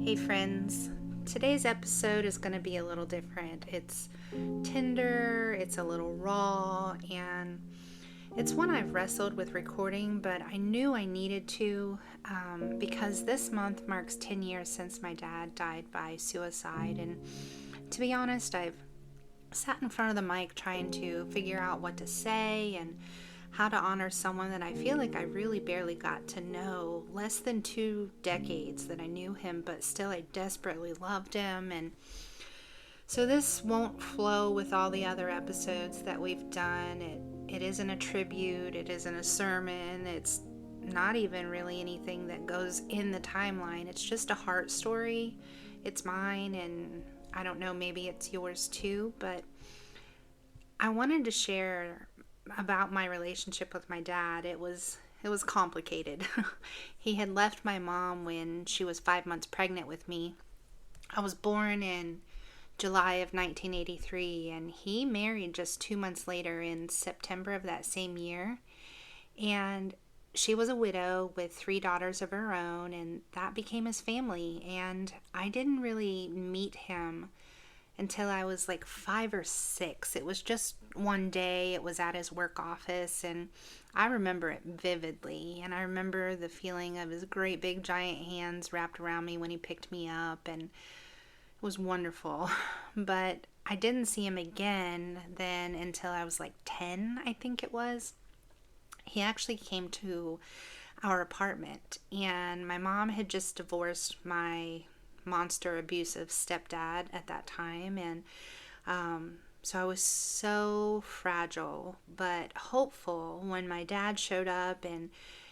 Hey friends, today's episode is going to be a little different. It's tender, it's a little raw, and it's one I've wrestled with recording, but I knew I needed to because this month marks 10 years since my dad died by suicide. And to be honest, I've sat in front of the mic trying to figure out what to say and how to honor someone that I feel like I really barely got to know. Less than 2 decades that I knew him, but still I desperately loved him. And so this won't flow with all the other episodes that we've done. It isn't a tribute, it isn't a sermon, it's not even really anything that goes in the timeline. It's just a heart story. It's mine, and I don't know, maybe it's yours too, but I wanted to share about my relationship with my dad. It was complicated. He had left my mom when she was 5 months pregnant with me. I was born in July of 1983, and he married just 2 months later in September of that same year. And she was a widow with 3 daughters of her own, and that became his family. And I didn't really meet him until I was like 5 or 6. It was just one day. It was at his work office, and I remember it vividly. And I remember the feeling of his great big giant hands wrapped around me when he picked me up, and it was wonderful. But I didn't see him again then until I was like 10, I think it was. He actually came to our apartment, and my mom had just divorced my monster abusive stepdad at that time, and so I was so fragile but hopeful when my dad showed up, and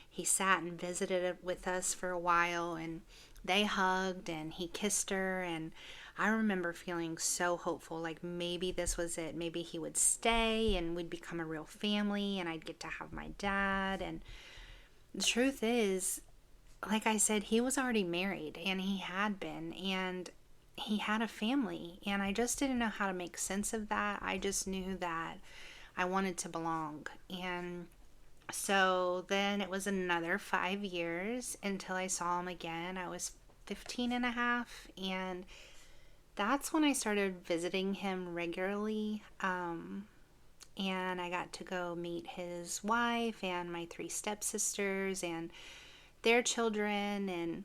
he sat and visited with us for a while, and they hugged and he kissed her, and I remember feeling so hopeful, like maybe this was it. Maybe he would stay and we'd become a real family and I'd get to have my dad. And the truth is, like I said, he was already married, and he had been, and he had a family, and I just didn't know how to make sense of that. I just knew that I wanted to belong. And so then it was another 5 years until I saw him again. I was 15 and a half, and that's when I started visiting him regularly. And I got to go meet his wife and my 3 stepsisters and their children, and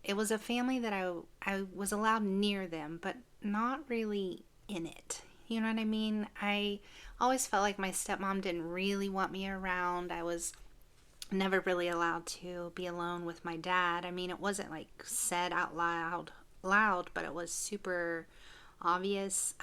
it was a family that I was allowed near them, but not really in it. You know what I mean? I always felt like my stepmom didn't really want me around. I was never really allowed to be alone with my dad. I mean, it wasn't like said out loud, but it was super obvious.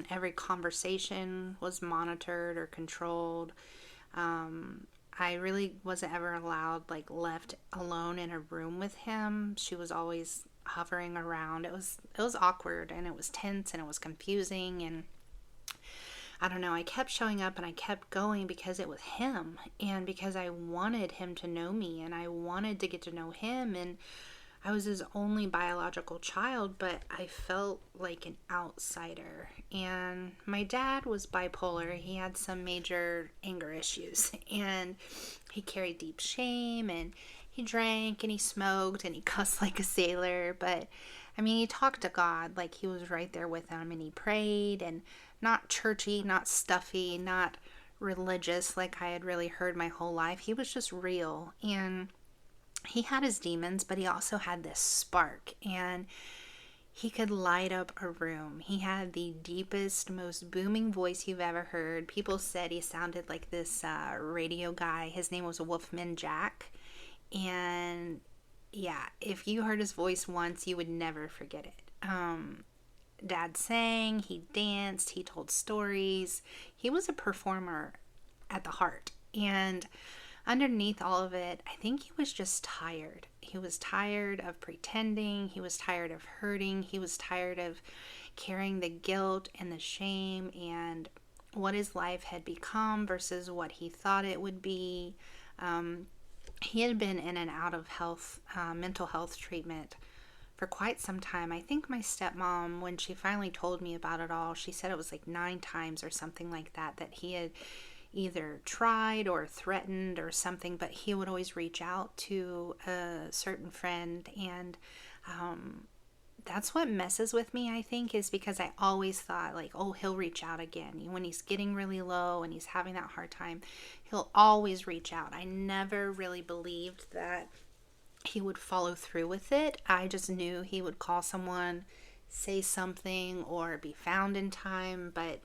Every conversation was monitored or controlled. I really wasn't ever allowed, like, left alone in a room with him. She was always hovering around. It was awkward, and it was tense, and it was confusing, and I don't know, I kept showing up and I kept going because it was him, and because I wanted him to know me, and I wanted to get to know him, and I was his only biological child, but I felt like an outsider. And my dad was bipolar. He had some major anger issues, and he carried deep shame, and he drank and he smoked and he cussed like a sailor. But I mean, he talked to God like he was right there with him, and he prayed, and not churchy, not stuffy, not religious like I had really heard my whole life. He was just real, and he had his demons, but he also had this spark, and he could light up a room. He had the deepest, most booming voice you've ever heard. People said he sounded like this radio guy. His name was Wolfman Jack, and yeah, if you heard his voice once, you would never forget it. Dad sang, he danced, he told stories. He was a performer at the heart, and underneath all of it, I think he was just tired. He was tired of pretending. He was tired of hurting. He was tired of carrying the guilt and the shame and what his life had become versus what he thought it would be. He had been in and out of mental health treatment for quite some time. I think my stepmom, when she finally told me about it all, she said it was like 9 times or something like that he had either tried or threatened or something, but he would always reach out to a certain friend. And that's what messes with me, I think, is because I always thought, like, oh, he'll reach out again. When he's getting really low and he's having that hard time, he'll always reach out. I never really believed that he would follow through with it. I just knew he would call someone, say something, or be found in time, but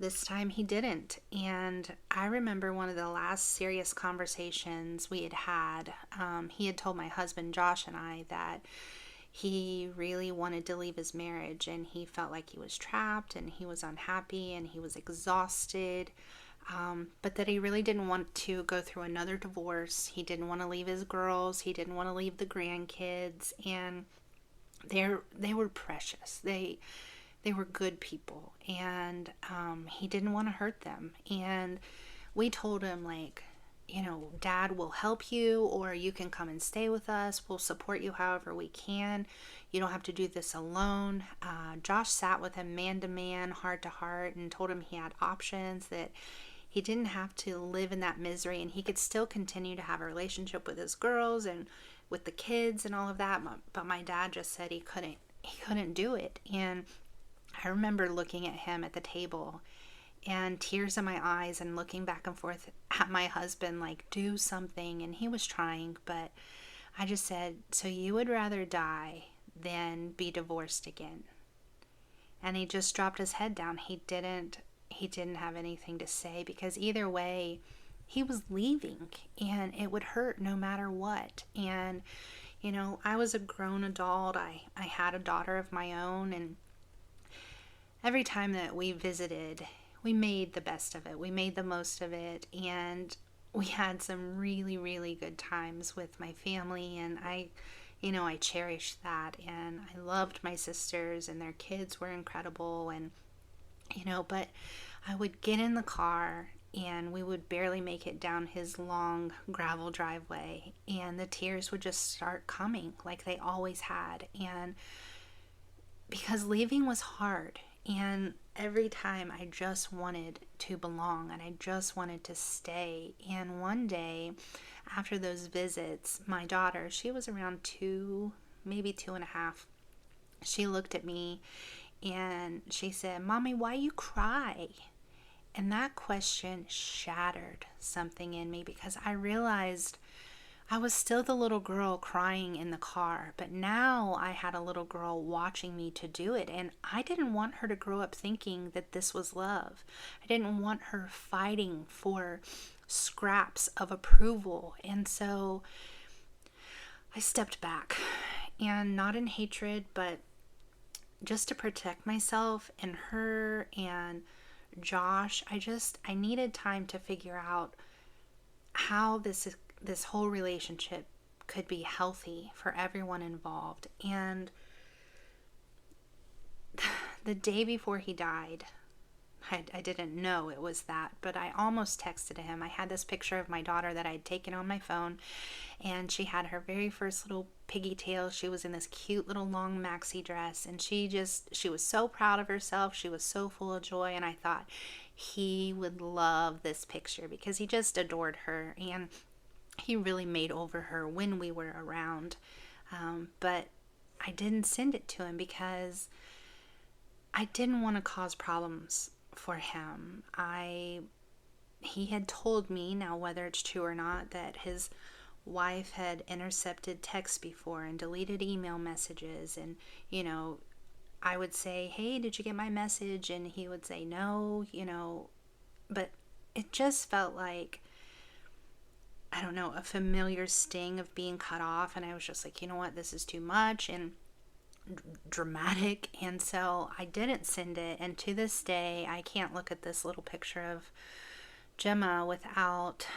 this time he didn't. And I remember one of the last serious conversations we had. He had told my husband Josh and I that he really wanted to leave his marriage, and he felt like he was trapped and he was unhappy and he was exhausted, but that he really didn't want to go through another divorce. He didn't want to leave his girls. He didn't want to leave the grandkids, and they were precious. They were good people, and he didn't want to hurt them. And we told him, like, Dad will help you, or you can come and stay with us. We'll support you however we can. You don't have to do this alone. Josh sat with him man to man, heart to heart, and told him he had options, that he didn't have to live in that misery, and he could still continue to have a relationship with his girls and with the kids and all of that. But my dad just said he couldn't do it. And I remember looking at him at the table and tears in my eyes and looking back and forth at my husband, like, do something. And he was trying, but I just said, so you would rather die than be divorced again? And he just dropped his head down. He didn't have anything to say, because either way, he was leaving and it would hurt no matter what. And, I was a grown adult. I had a daughter of my own, and every time that we visited, we made the best of it. We made the most of it, and we had some really, really good times with my family, and I cherished that, and I loved my sisters, and their kids were incredible, and, but I would get in the car, and we would barely make it down his long gravel driveway, and the tears would just start coming like they always had. And because leaving was hard, and every time I just wanted to belong, and I just wanted to stay. And one day after those visits, my daughter, she was around 2, maybe 2.5, she looked at me and she said, "Mommy, why you cry?" And that question shattered something in me, because I realized I was still the little girl crying in the car, but now I had a little girl watching me to do it, and I didn't want her to grow up thinking that this was love. I didn't want her fighting for scraps of approval, and so I stepped back, and not in hatred, but just to protect myself and her and Josh. I needed time to figure out how this whole relationship could be healthy for everyone involved. And the day before he died, I didn't know it was that, but I almost texted him. I had this picture of my daughter that I'd taken on my phone, and she had her very first little piggy tail. She was in this cute little long maxi dress, and she was so proud of herself. She was so full of joy, and I thought he would love this picture, because he just adored her, and he really made over her when we were around. But I didn't send it to him because I didn't want to cause problems for him. He had told me, now whether it's true or not, that his wife had intercepted texts before and deleted email messages, and I would say, "Hey, did you get my message?" And he would say no, but it just felt like, I don't know, a familiar sting of being cut off. And I was just like, you know what, this is too much and dramatic. And so I didn't send it. And to this day, I can't look at this little picture of Gemma without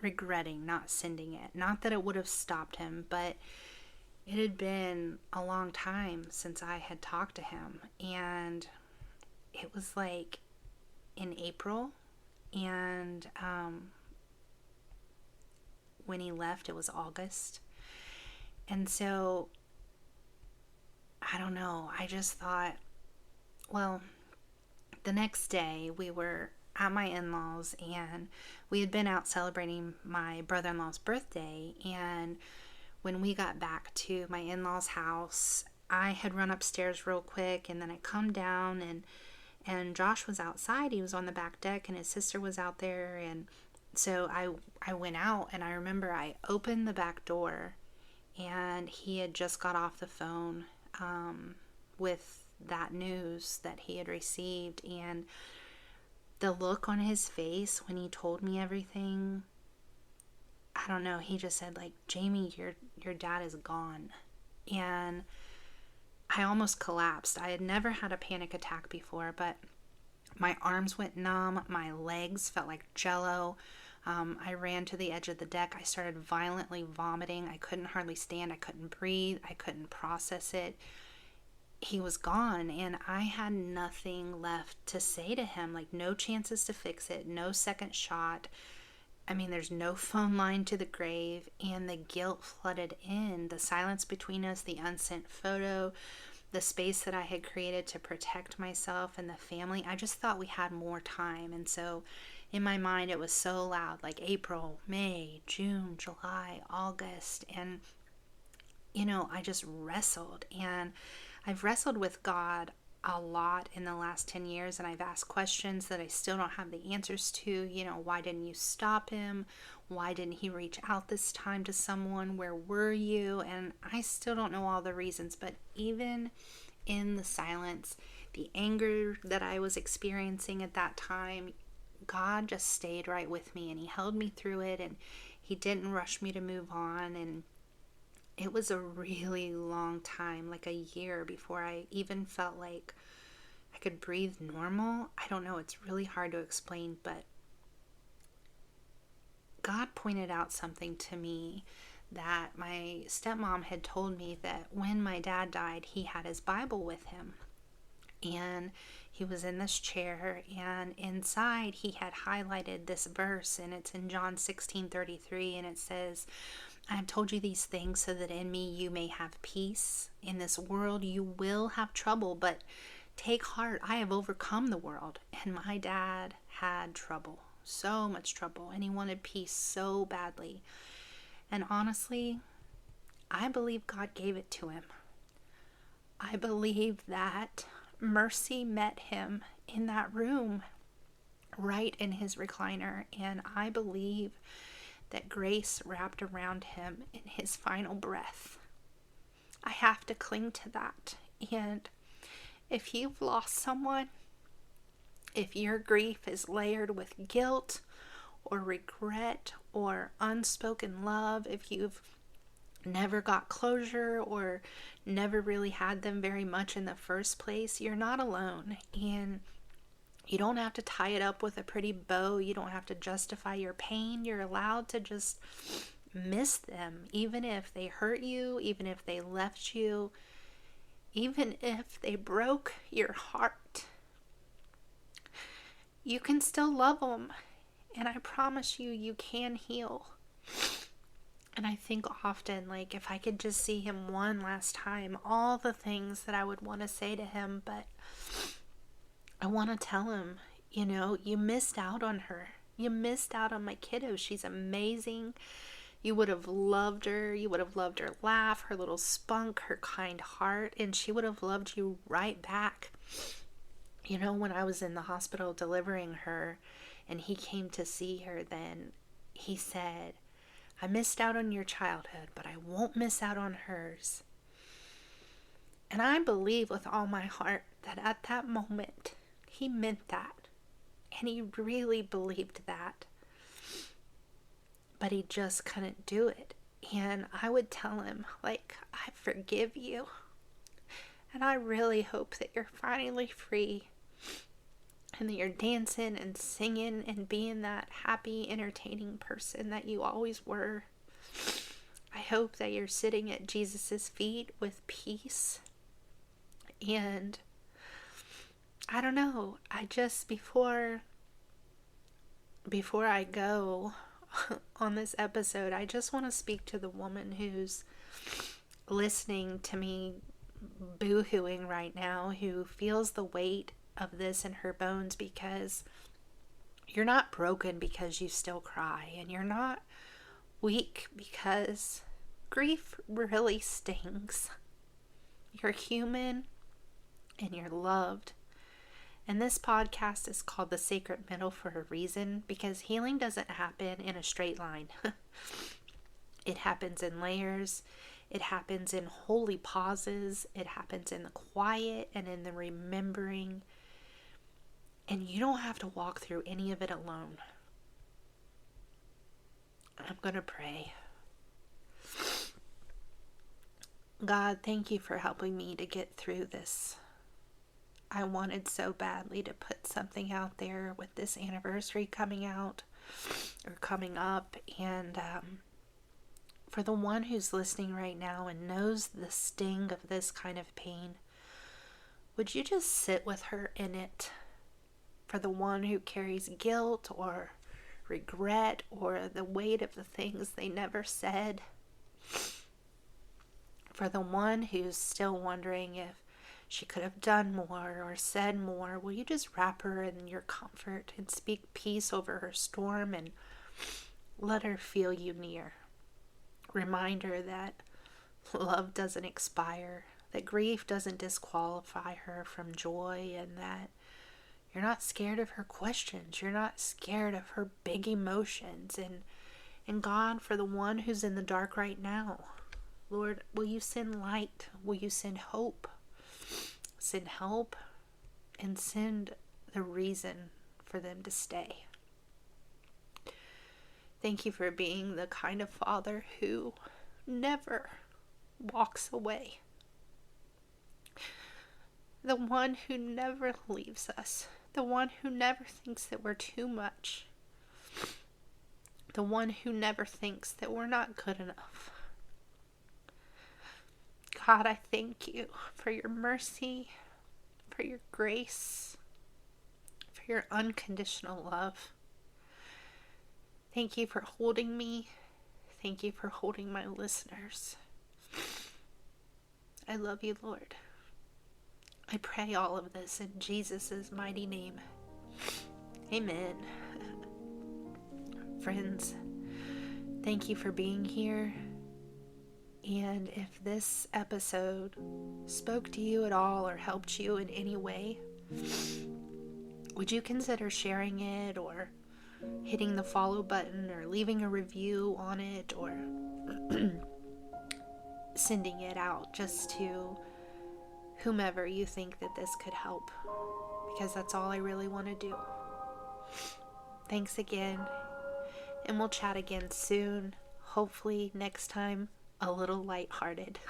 regretting not sending it. Not that it would have stopped him, but it had been a long time since I had talked to him. And it was in April, and when he left, it was August. And so I don't know, I just thought, well, the next day we were at my in-laws, and we had been out celebrating my brother-in-law's birthday. And when we got back to my in-laws' house, I had run upstairs real quick, and then I come down, and Josh was outside. He was on the back deck, and his sister was out there. And so I went out, and I remember I opened the back door, and he had just got off the phone with that news that he had received. And the look on his face when he told me everything, I don't know, he just said, like, Jamie, your dad is gone. And I almost collapsed. I had never had a panic attack before, but my arms went numb. My legs felt like jello. I ran to the edge of the deck. I started violently vomiting. I couldn't hardly stand. I couldn't breathe. I couldn't process it. He was gone, and I had nothing left to say to him. Like, no chances to fix it, no second shot. I mean, there's no phone line to the grave, and the guilt flooded in. The silence between us, the unsent photo, the space that I had created to protect myself and the family. I just thought we had more time. And so in my mind, it was so loud, like April, May, June, July, August. And, you know, I just wrestled. And I've wrestled with God a lot in the last 10 years, and I've asked questions that I still don't have the answers to. You know, why didn't you stop him? Why didn't he reach out this time to someone? Where were you? And I still don't know all the reasons, but even in the silence, the anger that I was experiencing at that time, God just stayed right with me, and he held me through it, and he didn't rush me to move on. And it was a really long time, like a year, before I even felt like I could breathe normal. I don't know, it's really hard to explain, but God pointed out something to me that my stepmom had told me, that when my dad died, he had his Bible with him. And he was in this chair, and inside he had highlighted this verse, and it's in John 16:33, and it says, I have told you these things so that in me you may have peace. In this world you will have trouble, but take heart, I have overcome the world. And my dad had trouble, so much trouble, and he wanted peace so badly. And honestly, I believe God gave it to him. I believe that mercy met him in that room, right in his recliner, and I believe that grace wrapped around him in his final breath. I have to cling to that. And if you've lost someone, if your grief is layered with guilt or regret or unspoken love, if you've never got closure or never really had them very much in the first place, you're not alone. And you don't have to tie it up with a pretty bow. You don't have to justify your pain. You're allowed to just miss them, even if they hurt you, even if they left you, even if they broke your heart. You can still love them, and I promise you, you can heal. And I think often, like, if I could just see him one last time, all the things that I would want to say to him, but I want to tell him, you know, you missed out on her. You missed out on my kiddo. She's amazing. You would have loved her. You would have loved her laugh, her little spunk, her kind heart, and she would have loved you right back. You know, when I was in the hospital delivering her and he came to see her, then he said, I missed out on your childhood, but I won't miss out on hers. And I believe with all my heart that at that moment, he meant that. And he really believed that. But he just couldn't do it. And I would tell him, like, I forgive you. And I really hope that you're finally free. And that you're dancing and singing and being that happy, entertaining person that you always were. I hope that you're sitting at Jesus' feet with peace. And I don't know, I just, before I go on this episode, I just want to speak to the woman who's listening to me boo-hooing right now, who feels the weight of this in her bones, because You're not broken because you still cry, and you're not weak because grief really stings. You're human and you're loved. And this podcast is called The Sacred Middle for a reason, because healing doesn't happen in a straight line. It happens in layers. It happens in holy pauses. It happens in the quiet and in the remembering. And you don't have to walk through any of it alone. I'm going to pray. God, thank you for helping me to get through this. I wanted so badly to put something out there with this anniversary coming out or coming up. And for the one who's listening right now and knows the sting of this kind of pain, would you just sit with her in it? For the one who carries guilt or regret or the weight of the things they never said. For the one who's still wondering if she could have done more or said more, will you just wrap her in your comfort and speak peace over her storm and let her feel you near? Remind her that love doesn't expire, that grief doesn't disqualify her from joy, and that you're not scared of her questions. You're not scared of her big emotions. And God, for the one who's in the dark right now, Lord, will you send light? Will you send hope? Send help and send the reason for them to stay. Thank you for being the kind of father who never walks away. The one who never leaves us. The one who never thinks that we're too much. The one who never thinks that we're not good enough. God, I thank you for your mercy, for your grace, for your unconditional love. Thank you for holding me. Thank you for holding my listeners. I love you, Lord. I pray all of this in Jesus' mighty name. Amen. Friends, thank you for being here. And if this episode spoke to you at all or helped you in any way, would you consider sharing it or hitting the follow button or leaving a review on it or sending it out just to whomever you think that this could help, because that's all I really want to do. Thanks again, and we'll chat again soon. Hopefully next time a little lighthearted.